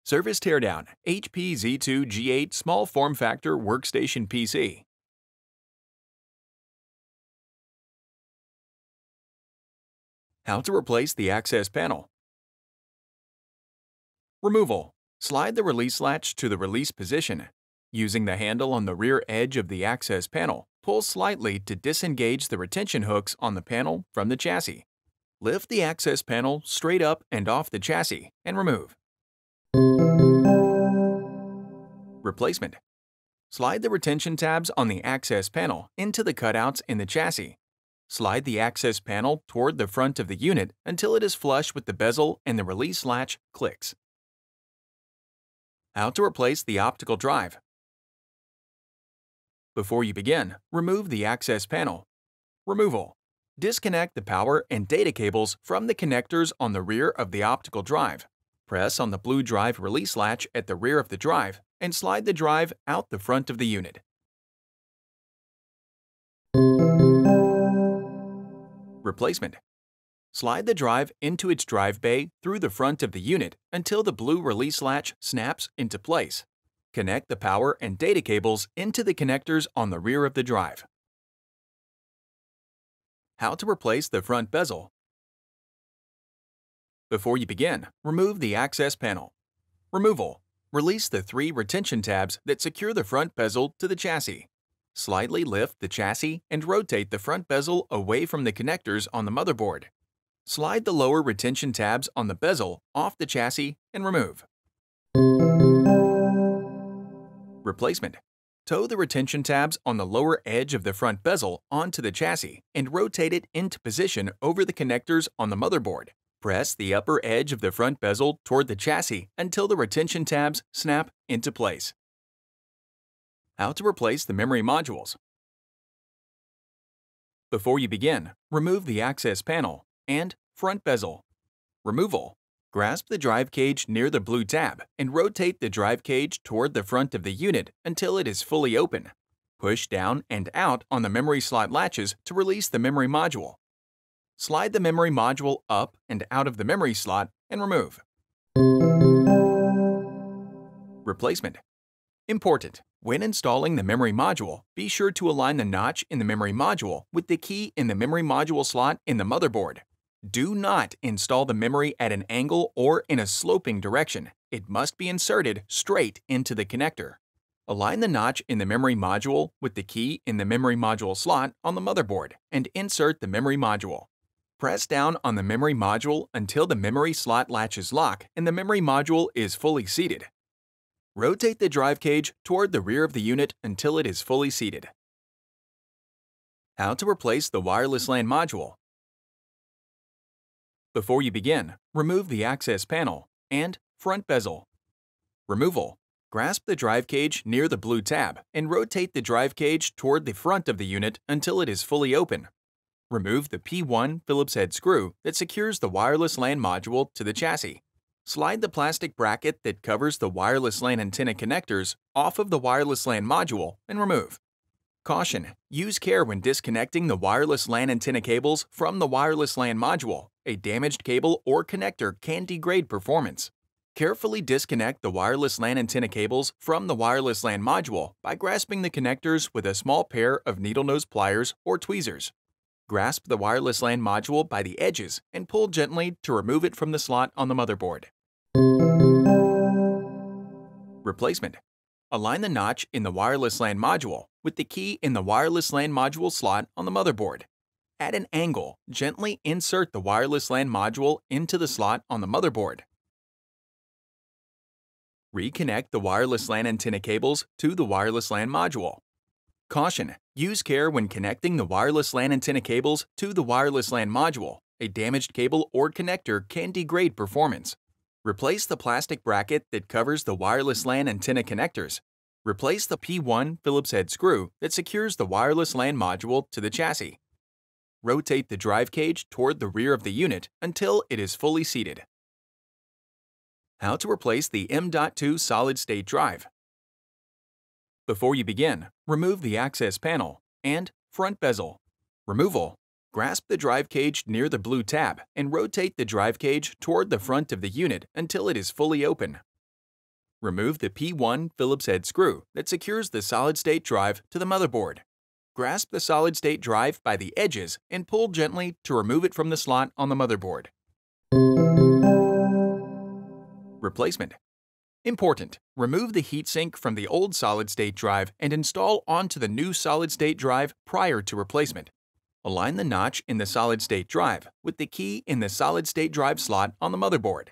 Service Teardown HP Z2 G8 Small Form Factor Workstation PC. How to replace the access panel. Removal. Slide the release latch to the release position. Using the handle on the rear edge of the access panel, pull slightly to disengage the retention hooks on the panel from the chassis. Lift the access panel straight up and off the chassis and remove. Replacement. Slide the retention tabs on the access panel into the cutouts in the chassis. Slide the access panel toward the front of the unit until it is flush with the bezel and the release latch clicks. How to replace the optical drive. Before you begin, remove the access panel. Removal. Disconnect the power and data cables from the connectors on the rear of the optical drive. Press on the blue drive release latch at the rear of the drive and slide the drive out the front of the unit. Replacement. Slide the drive into its drive bay through the front of the unit until the blue release latch snaps into place. Connect the power and data cables into the connectors on the rear of the drive. How to replace the front bezel. Before you begin, remove the access panel. Removal. Release the 3 retention tabs that secure the front bezel to the chassis. Slightly lift the chassis and rotate the front bezel away from the connectors on the motherboard. Slide the lower retention tabs on the bezel off the chassis and remove. Replacement. Tow the retention tabs on the lower edge of the front bezel onto the chassis and rotate it into position over the connectors on the motherboard. Press the upper edge of the front bezel toward the chassis until the retention tabs snap into place. How to replace the memory modules. Before you begin, remove the access panel and front bezel. Removal. Grasp the drive cage near the blue tab and rotate the drive cage toward the front of the unit until it is fully open. Push down and out on the memory slot latches to release the memory module. Slide the memory module up and out of the memory slot and remove. Replacement. Important. When installing the memory module, be sure to align the notch in the memory module with the key in the memory module slot in the motherboard. Do not install the memory at an angle or in a sloping direction. It must be inserted straight into the connector. Align the notch in the memory module with the key in the memory module slot on the motherboard and insert the memory module. Press down on the memory module until the memory slot latches lock and the memory module is fully seated. Rotate the drive cage toward the rear of the unit until it is fully seated. How to replace the wireless LAN module. Before you begin, remove the access panel and front bezel. Removal. Grasp the drive cage near the blue tab and rotate the drive cage toward the front of the unit until it is fully open. Remove the P1 Phillips head screw that secures the wireless LAN module to the chassis. Slide the plastic bracket that covers the wireless LAN antenna connectors off of the wireless LAN module and remove. Caution: use care when disconnecting the wireless LAN antenna cables from the wireless LAN module. A damaged cable or connector can degrade performance. Carefully disconnect the wireless LAN antenna cables from the wireless LAN module by grasping the connectors with a small pair of needle nose pliers or tweezers. Grasp the wireless LAN module by the edges and pull gently to remove it from the slot on the motherboard. Replacement. Align the notch in the wireless LAN module with the key in the wireless LAN module slot on the motherboard. At an angle, gently insert the wireless LAN module into the slot on the motherboard. Reconnect the wireless LAN antenna cables to the wireless LAN module. Caution: use care when connecting the wireless LAN antenna cables to the wireless LAN module. A damaged cable or connector can degrade performance. Replace the plastic bracket that covers the wireless LAN antenna connectors. Replace the P1 Phillips head screw that secures the wireless LAN module to the chassis. Rotate the drive cage toward the rear of the unit until it is fully seated. How to replace the M.2 solid-state drive. Before you begin, remove the access panel and front bezel. Removal. Grasp the drive cage near the blue tab and rotate the drive cage toward the front of the unit until it is fully open. Remove the P1 Phillips head screw that secures the solid-state drive to the motherboard. Grasp the solid-state drive by the edges and pull gently to remove it from the slot on the motherboard. Replacement. Important: remove the heatsink from the old solid-state drive and install onto the new solid-state drive prior to replacement. Align the notch in the solid-state drive with the key in the solid-state drive slot on the motherboard.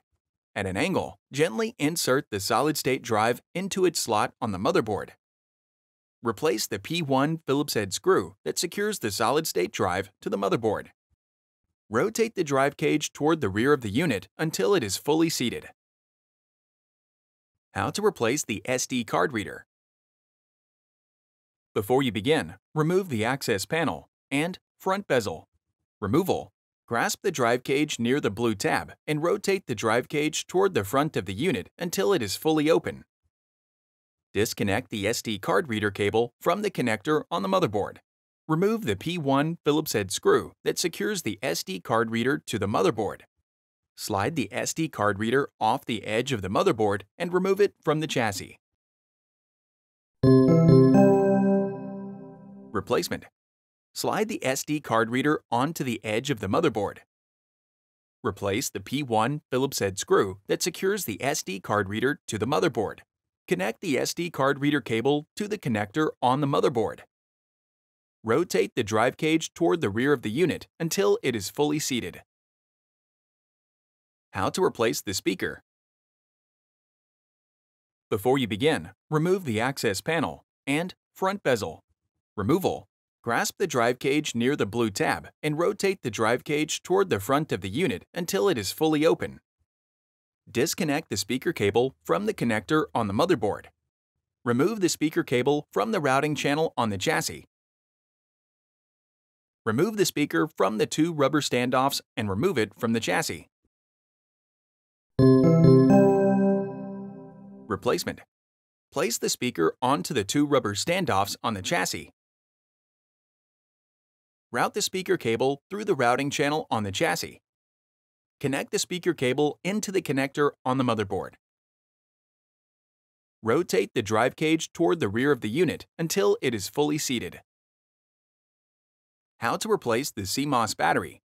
At an angle, gently insert the solid-state drive into its slot on the motherboard. Replace the P1 Phillips head screw that secures the solid-state drive to the motherboard. Rotate the drive cage toward the rear of the unit until it is fully seated. How to replace the SD card reader. Before you begin, remove the access panel and front bezel. Removal. Grasp the drive cage near the blue tab and rotate the drive cage toward the front of the unit until it is fully open. Disconnect the SD card reader cable from the connector on the motherboard. Remove the P1 Phillips head screw that secures the SD card reader to the motherboard. Slide the SD card reader off the edge of the motherboard and remove it from the chassis. Replacement. Slide the SD card reader onto the edge of the motherboard. Replace the P1 Phillips head screw that secures the SD card reader to the motherboard. Connect the SD card reader cable to the connector on the motherboard. Rotate the drive cage toward the rear of the unit until it is fully seated. How to replace the speaker. Before you begin, remove the access panel and front bezel. Removal. Grasp the drive cage near the blue tab and rotate the drive cage toward the front of the unit until it is fully open. Disconnect the speaker cable from the connector on the motherboard. Remove the speaker cable from the routing channel on the chassis. Remove the speaker from the two rubber standoffs and remove it from the chassis. Replacement. Place the speaker onto the two rubber standoffs on the chassis. Route the speaker cable through the routing channel on the chassis. Connect the speaker cable into the connector on the motherboard. Rotate the drive cage toward the rear of the unit until it is fully seated. How to replace the CMOS battery.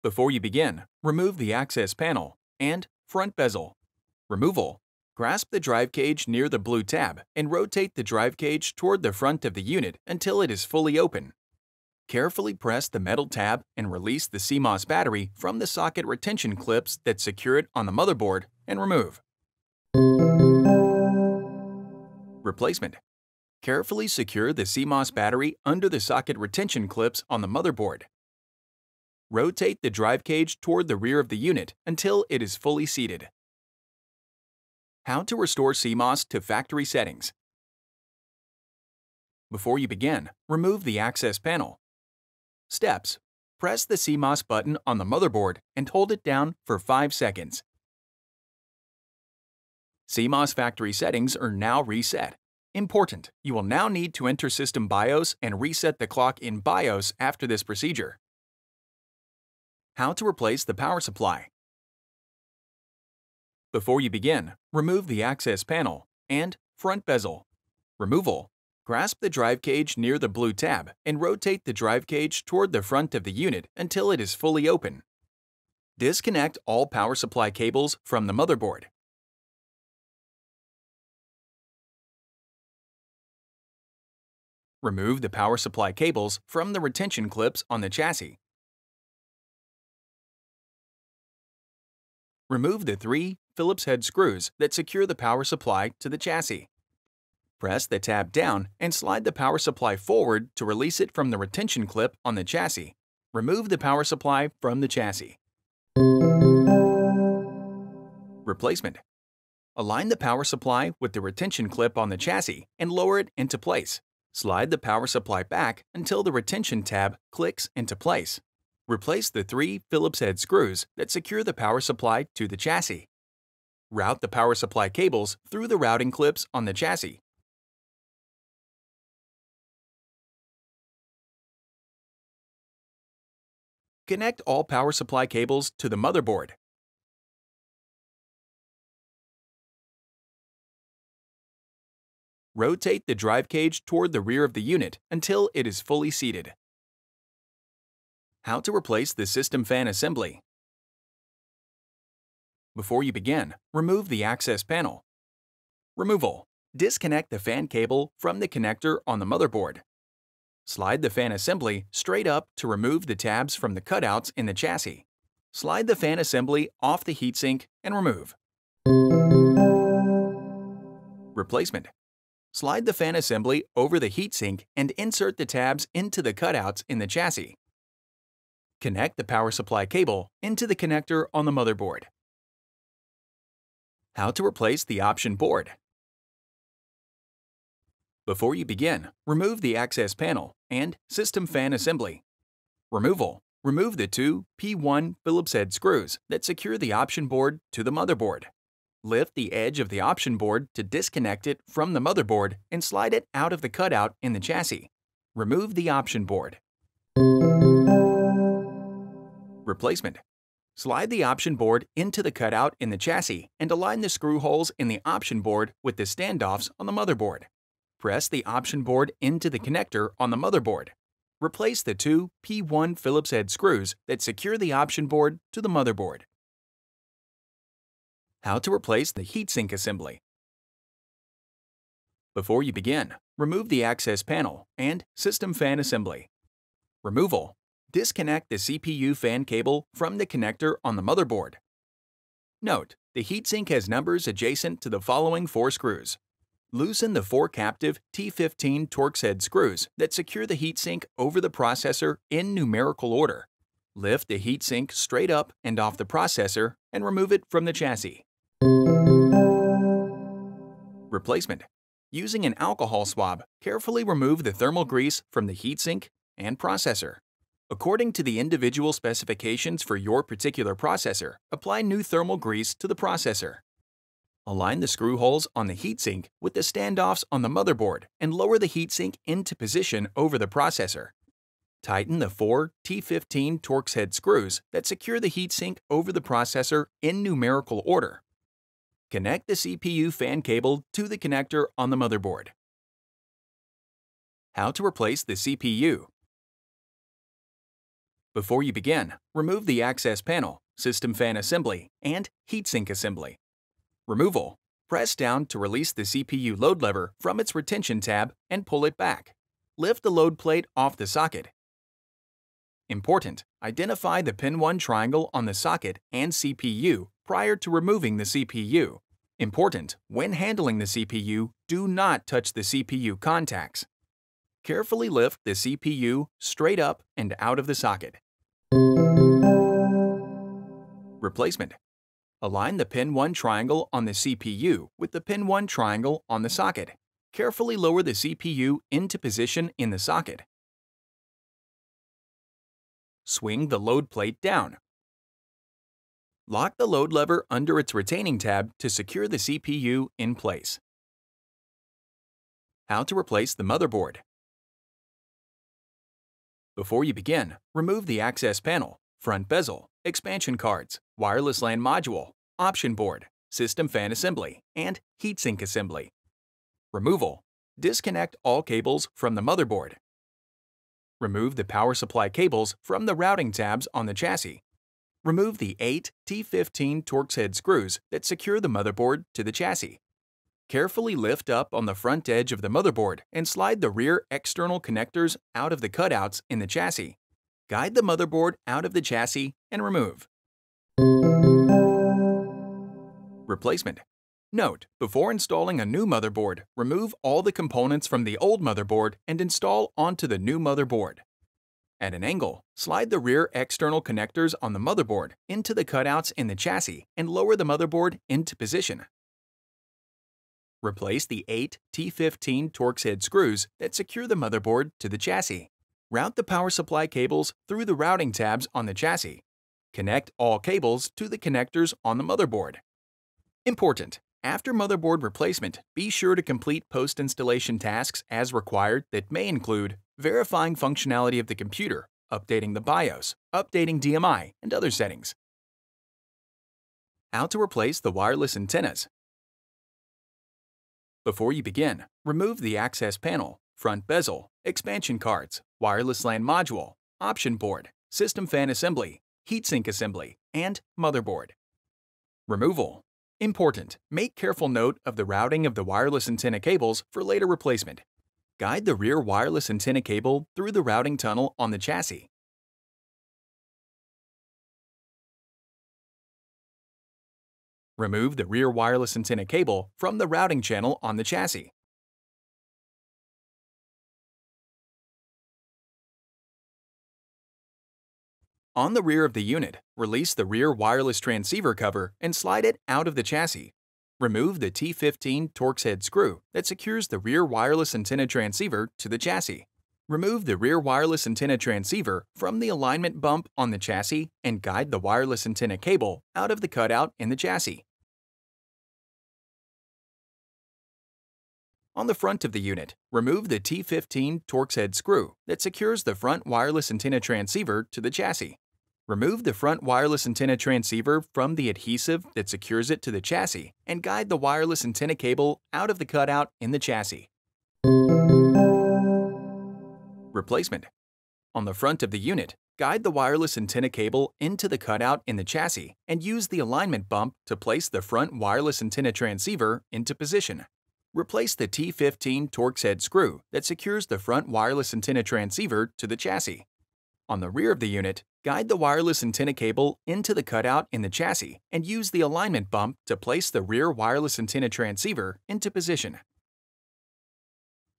Before you begin, remove the access panel and front bezel. Removal. Grasp the drive cage near the blue tab and rotate the drive cage toward the front of the unit until it is fully open. Carefully press the metal tab and release the CMOS battery from the socket retention clips that secure it on the motherboard and remove. Replacement. Carefully secure the CMOS battery under the socket retention clips on the motherboard. Rotate the drive cage toward the rear of the unit until it is fully seated. How to restore CMOS to factory settings. Before you begin, remove the access panel. Steps. Press the CMOS button on the motherboard and hold it down for 5 seconds. CMOS factory settings are now reset. Important: you will now need to enter System BIOS and reset the clock in BIOS after this procedure. How to replace the power supply. Before you begin, remove the access panel and front bezel. Removal. Grasp the drive cage near the blue tab and rotate the drive cage toward the front of the unit until it is fully open. Disconnect all power supply cables from the motherboard. Remove the power supply cables from the retention clips on the chassis. Remove the 3 Phillips head screws that secure the power supply to the chassis. Press the tab down and slide the power supply forward to release it from the retention clip on the chassis. Remove the power supply from the chassis. Replacement. Align the power supply with the retention clip on the chassis and lower it into place. Slide the power supply back until the retention tab clicks into place. Replace the 3 Phillips head screws that secure the power supply to the chassis. Route the power supply cables through the routing clips on the chassis. Connect all power supply cables to the motherboard. Rotate the drive cage toward the rear of the unit until it is fully seated. How to replace the system fan assembly. Before you begin, remove the access panel. Removal. Disconnect the fan cable from the connector on the motherboard. Slide the fan assembly straight up to remove the tabs from the cutouts in the chassis. Slide the fan assembly off the heatsink and remove. Replacement. Slide the fan assembly over the heatsink and insert the tabs into the cutouts in the chassis. Connect the power supply cable into the connector on the motherboard. How to replace the option board. Before you begin, remove the access panel and system fan assembly. Removal. Remove the two P1 Phillips head screws that secure the option board to the motherboard. Lift the edge of the option board to disconnect it from the motherboard and slide it out of the cutout in the chassis. Remove the option board. Replacement. Slide the option board into the cutout in the chassis and align the screw holes in the option board with the standoffs on the motherboard. Press the option board into the connector on the motherboard. Replace the two P1 Phillips head screws that secure the option board to the motherboard. How to replace the heatsink assembly. Before you begin, remove the access panel and system fan assembly. Removal. Disconnect the CPU fan cable from the connector on the motherboard. Note, the heatsink has numbers adjacent to the following 4 screws. Loosen the 4 captive T15 Torx head screws that secure the heatsink over the processor in numerical order. Lift the heatsink straight up and off the processor and remove it from the chassis. Replacement. Using an alcohol swab, carefully remove the thermal grease from the heatsink and processor. According to the individual specifications for your particular processor, apply new thermal grease to the processor. Align the screw holes on the heatsink with the standoffs on the motherboard and lower the heatsink into position over the processor. Tighten the 4 T15 Torx head screws that secure the heatsink over the processor in numerical order. Connect the CPU fan cable to the connector on the motherboard. How to replace the CPU. Before you begin, remove the access panel, system fan assembly, and heatsink assembly. Removal. Press down to release the CPU load lever from its retention tab and pull it back. Lift the load plate off the socket. Important: identify the pin 1 triangle on the socket and CPU prior to removing the CPU. Important: when handling the CPU, do not touch the CPU contacts. Carefully lift the CPU straight up and out of the socket. Replacement. Align the pin 1 triangle on the CPU with the pin 1 triangle on the socket. Carefully lower the CPU into position in the socket. Swing the load plate down. Lock the load lever under its retaining tab to secure the CPU in place. How to replace the motherboard. Before you begin, remove the access panel, front bezel, expansion cards, wireless LAN module, option board, system fan assembly, and heatsink assembly. Removal. Disconnect all cables from the motherboard. Remove the power supply cables from the routing tabs on the chassis. Remove the 8 T15 Torx head screws that secure the motherboard to the chassis. Carefully lift up on the front edge of the motherboard and slide the rear external connectors out of the cutouts in the chassis. Guide the motherboard out of the chassis and remove. Replacement. Note: before installing a new motherboard, remove all the components from the old motherboard and install onto the new motherboard. At an angle, slide the rear external connectors on the motherboard into the cutouts in the chassis and lower the motherboard into position. Replace the 8 T15 Torx head screws that secure the motherboard to the chassis. Route the power supply cables through the routing tabs on the chassis. Connect all cables to the connectors on the motherboard. Important: after motherboard replacement, be sure to complete post-installation tasks as required that may include verifying functionality of the computer, updating the BIOS, updating DMI, and other settings. How to replace the wireless antennas. Before you begin, remove the access panel, front bezel, expansion cards, wireless LAN module, option board, system fan assembly, heatsink assembly, and motherboard. Removal. Important. Make careful note of the routing of the wireless antenna cables for later replacement. Guide the rear wireless antenna cable through the routing tunnel on the chassis. Remove the rear wireless antenna cable from the routing channel on the chassis. On the rear of the unit, release the rear wireless transceiver cover and slide it out of the chassis. Remove the T15 Torx head screw that secures the rear wireless antenna transceiver to the chassis. Remove the rear wireless antenna transceiver from the alignment bump on the chassis and guide the wireless antenna cable out of the cutout in the chassis. On the front of the unit, remove the T15 Torx head screw that secures the front wireless antenna transceiver to the chassis. Remove the front wireless antenna transceiver from the adhesive that secures it to the chassis and guide the wireless antenna cable out of the cutout in the chassis. Replacement. On the front of the unit, guide the wireless antenna cable into the cutout in the chassis and use the alignment bump to place the front wireless antenna transceiver into position. Replace the T15 Torx head screw that secures the front wireless antenna transceiver to the chassis. On the rear of the unit, guide the wireless antenna cable into the cutout in the chassis and use the alignment bump to place the rear wireless antenna transceiver into position.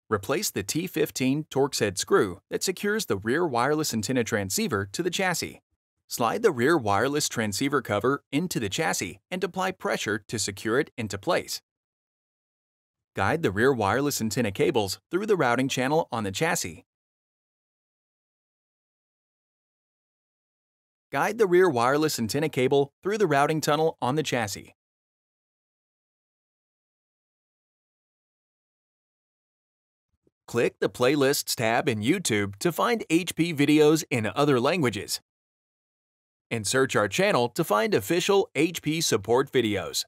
Replace the T15 Torx head screw that secures the rear wireless antenna transceiver to the chassis. Slide the rear wireless transceiver cover into the chassis and apply pressure to secure it into place. Guide the rear wireless antenna cables through the routing channel on the chassis. Guide the rear wireless antenna cable through the routing tunnel on the chassis. Click the Playlists tab in YouTube to find HP videos in other languages. And search our channel to find official HP support videos.